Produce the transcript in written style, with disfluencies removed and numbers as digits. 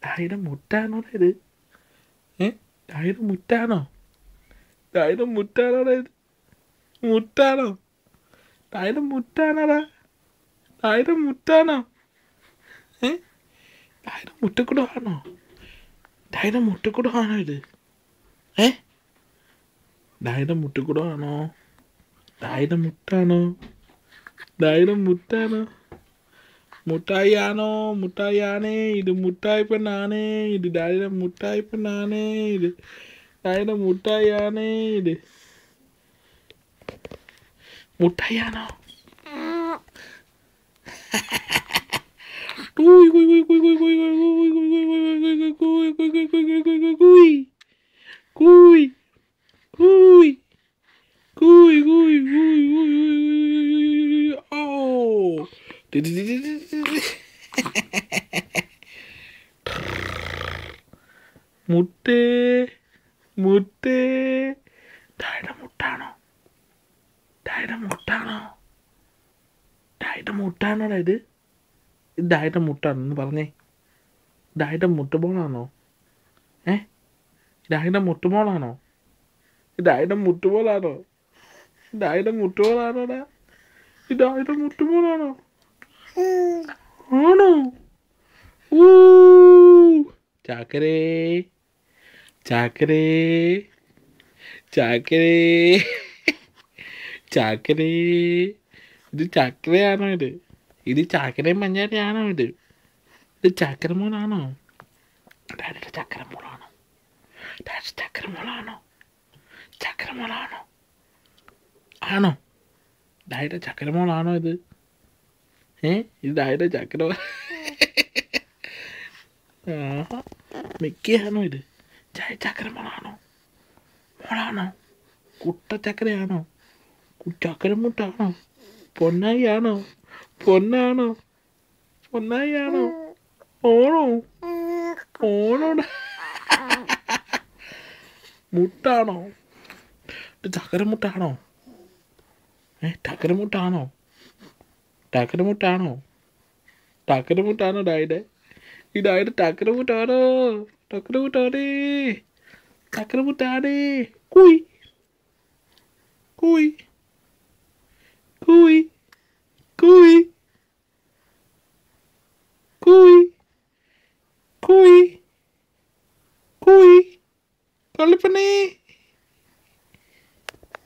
ഡായിയുടെ മുട്ടാണോടാ ഇത്? ഡായിയുടെ മുട്ടാണോ? ഡായിയുടെ മുട്ടാണോടാ ഇത്? മുട്ടാണോ? ഡായിയുടെ മുട്ടാണോടാ? ഡായിയുടെ മുട്ടാണോ? ഡായിയുടെ മുട്ടക്കുടമാണോ? ഡായിയുടെ മുട്ടക്കുടമാണോ ഇത്? ഡായിയുടെ മുട്ടക്കുടമാണോ? ഡായിയുടെ മുട്ടാണോ? ഡായിയുടെ മുട്ടാണോ? മുട്ടായി ആണോ? മുട്ടായി ആണേ. ഇത് മുട്ടായി പെണ്ണാണേ. ഇത് ഡായിയുടെ മുട്ടായി പെണ്ണാണേ. ഇത് ഡായിയുടെ മുട്ടായി ആണേ. ഇത് മുട്ടായി ആണോ? മുട്ടേ മുട്ടേ. ഡായിയുടെ മുട്ടാണോ? ഡായിയുടെ മുട്ടാണോ? ഡായിയുടെ മുട്ടാണോടാ ഇത്? ഇത് ഡായിയുടെ മുട്ടാണെന്ന് പറഞ്ഞേ. ഡായിയുടെ മുട്ടുമോളാണോ? ഡായിയുടെ മുട്ടുമോളാണോ? ഡായിയുടെ മുട്ടുമോളാണോ? ഡായിയുടെ മുട്ടുമോളാണോടാ? ഡായിയുടെ മുട്ടുമോളാണോ? ആണോ? ചാക്കരേ ചാക്കരേ ചാക്കരേ ചാക്കരേ. ഇത് ചാക്കരയാണോ? ഇത് ചാക്കരയും മഞ്ഞാടിയാണോ? ഇത് ചാക്കര മോളാണോ? ഡാഡിയുടെ ചക്കര മോളാണോ? ഡാഡി ചക്കര മോളാണോ? ചക്കര മോളാണോ? ആണോ? ഡാഡിയുടെ ചക്കര മോളാണോ ഇത്? ഇത് ഡാഡിയുടെ ചക്കര മിക്കയാണോ ഇത്? ചക്കര മോളാണോ? മോളാണോ? കുട്ട ചക്കരയാണോ? ചക്കര മുട്ടാണോ? പൊന്നായി ആണോ? പൊന്നാണോ? പൊന്നായി ആണോ? ഓണോ? ഓണോടാ. മുട്ടാണോ? ചക്കര മുട്ടാണോ? ചക്കര മുട്ടാണോ? ചക്കര മുട്ടാണോ? ചക്കര മുട്ടാണോ ഡായിയുടെ? ഈ ഡായിയുടെ ചക്കര മുട്ടാണോ? ചക്കര മുട്ടാണേ. ചക്കര മുട്ടാണേ. കുയ് കുയ് കുയ് കുയ് കുയ് കുയ് കുയ്. കള്ളിപ്പണ്ണേ.